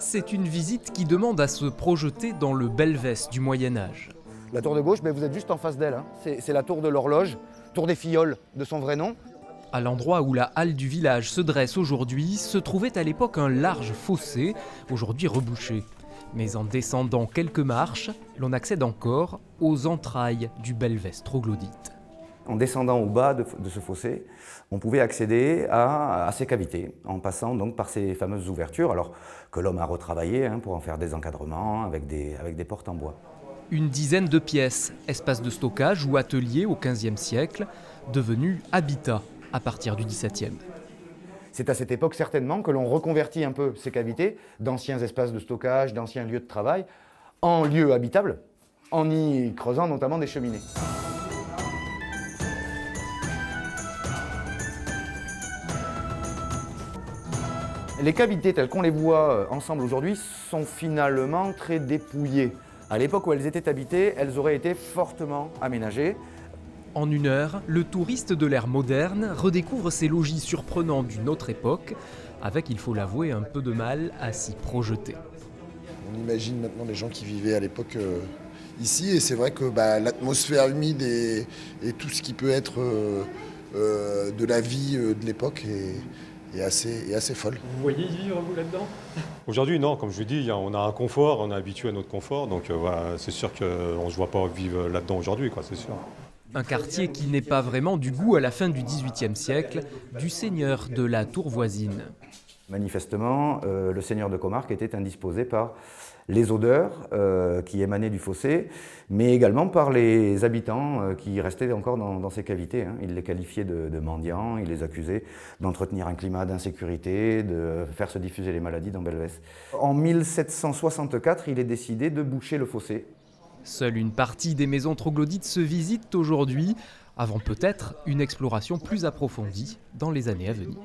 C'est une visite qui demande à se projeter dans le Belvès du Moyen-Âge. La tour de gauche, mais vous êtes juste en face d'elle. C'est la tour de l'horloge, tour des Fillioles de son vrai nom. À l'endroit où la halle du village se dresse aujourd'hui, se trouvait à l'époque un large fossé, aujourd'hui rebouché. Mais en descendant quelques marches, l'on accède encore aux entrailles du Belvès troglodyte. En descendant au bas de ce fossé, on pouvait accéder à ces cavités, en passant donc par ces fameuses ouvertures, alors que l'homme a retravaillé pour en faire des encadrements avec des portes en bois. Une dizaine de pièces, espace de stockage ou atelier au XVe siècle, devenus habitat à partir du XVIIe. C'est à cette époque certainement que l'on reconvertit un peu ces cavités d'anciens espaces de stockage, d'anciens lieux de travail, en lieux habitables, en y creusant notamment des cheminées. Les cavités telles qu'on les voit ensemble aujourd'hui sont finalement très dépouillées. À l'époque où elles étaient habitées, elles auraient été fortement aménagées. En une heure, le touriste de l'ère moderne redécouvre ces logis surprenants d'une autre époque, avec, il faut l'avouer, un peu de mal à s'y projeter. On imagine maintenant les gens qui vivaient à l'époque ici, et c'est vrai que l'atmosphère humide et tout ce qui peut être de la vie de l'époque est assez folle. Vous voyez y vivre, vous, là-dedans? Aujourd'hui, non, comme je vous dis, on a un confort, on est habitué à notre confort, donc voilà, c'est sûr qu'on ne se voit pas vivre là-dedans aujourd'hui, c'est sûr. Un quartier qui n'est pas vraiment du goût à la fin du XVIIIe siècle, du seigneur de la tour voisine. Manifestement, le seigneur de Comarque était indisposé par les odeurs qui émanaient du fossé, mais également par les habitants qui restaient encore dans ces cavités. Il les qualifiait de mendiants, il les accusait d'entretenir un climat d'insécurité, de faire se diffuser les maladies dans Belvès. En 1764, il est décidé de boucher le fossé. Seule une partie des maisons troglodytes se visite aujourd'hui, avant peut-être une exploration plus approfondie dans les années à venir.